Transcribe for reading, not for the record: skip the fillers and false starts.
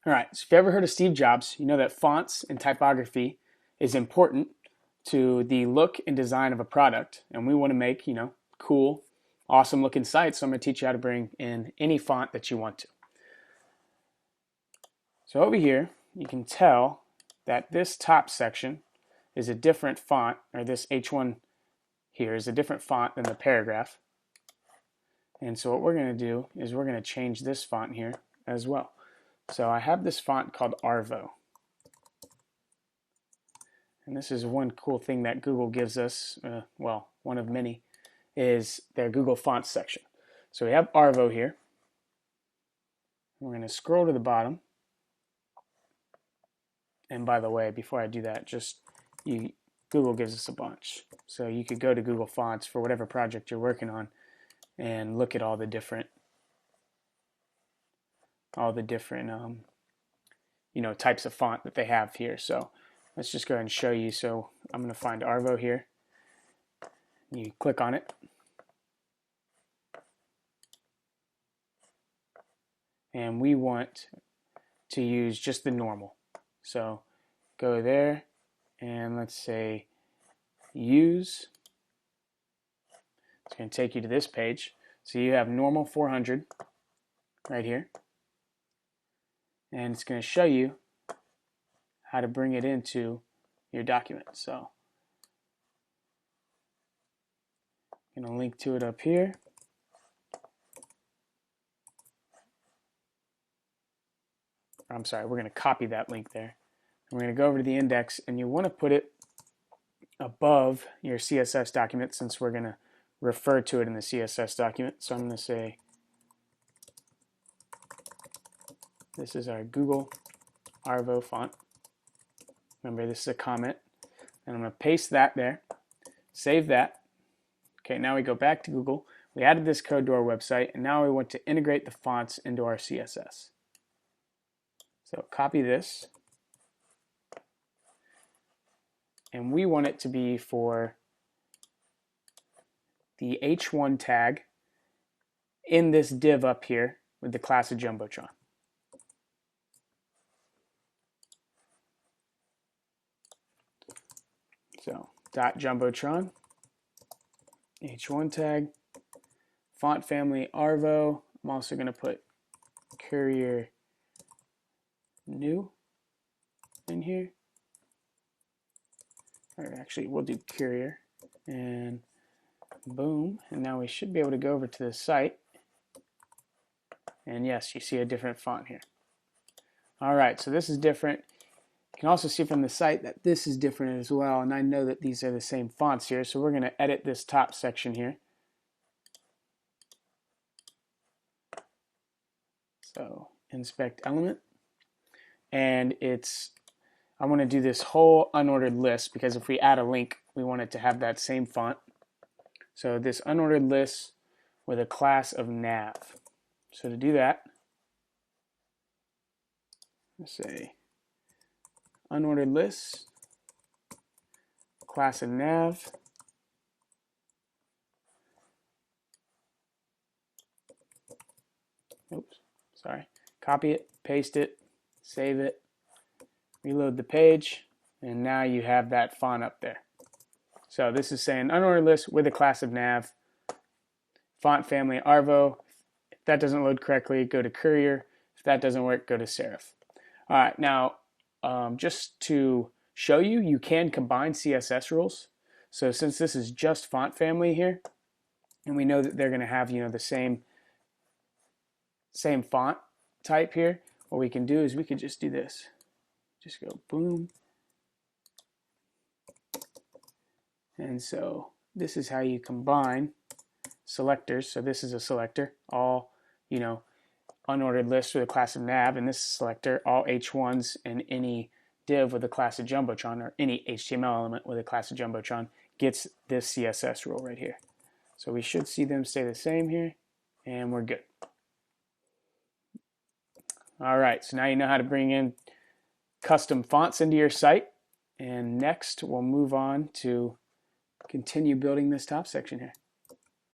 All right, so if you ever heard of Steve Jobs, you know that fonts and typography is important to the look and design of a product. And we want to make, cool, awesome looking sites. So I'm going to teach you how to bring in any font that you want to. So over here, you can tell that this top section is a different font, or this H1 here is a different font than the paragraph. And so what we're going to do is we're going to change this font here as well. So I have this font called Arvo. And this is one cool thing that Google gives us, well, one of many, is their Google Fonts section. So we have Arvo here. We're going to scroll to the bottom. And by the way, before I do that, Google gives us a bunch. So you could go to Google Fonts for whatever project you're working on and look at all the different types of font that they have here. So let's just go ahead and show you. So I'm going to find Arvo here. You click on it. And we want to use just the normal. So go there and let's say use. It's going to take you to this page. So you have normal 400 right here. And it's going to show you how to bring it into your document. So I'm going to link to it up here. I'm sorry, we're going to copy that link there. We're going to go over to the index, and you want to put it above your CSS document since we're going to refer to it in the CSS document. So I'm going to say this is our Google Arvo font. Remember, this is a comment. And I'm going to paste that there, save that. Okay, now we go back to Google. We added this code to our website, and now we want to integrate the fonts into our CSS. So copy this. And we want it to be for the H1 tag in this div up here with the class of Jumbotron. So .jumbotron, H1 tag, font family Arvo. I'm also going to put Courier New in here. Or actually, we'll do Courier. And boom. And now we should be able to go over to the site. And yes, you see a different font here. All right, so this is different. You can also see from the site that this is different as well, and I know that these are the same fonts here, so we're going to edit this top section here. So inspect element, and I want to do this whole unordered list because if we add a link, we want it to have that same font. So this unordered list with a class of nav. So to do that, let's say unordered list, class of nav, oops, sorry, copy it, paste it, save it, reload the page, and now you have that font up there. So this is saying unordered list with a class of nav, font family Arvo. If that doesn't load correctly, go to Courier. If that doesn't work, go to Serif. All right, now just to show you, you can combine CSS rules. So since this is just font family here, and we know that they're going to have the same font type here, what we can do is we could just do this. Just go boom. And so this is how you combine selectors. So this is a selector, all unordered list with a class of nav, and this selector, all H1s and any div with a class of Jumbotron, or any HTML element with a class of Jumbotron, gets this CSS rule right here. So we should see them stay the same here, and we're good. All right, so now you know how to bring in custom fonts into your site, and next we'll move on to continue building this top section here.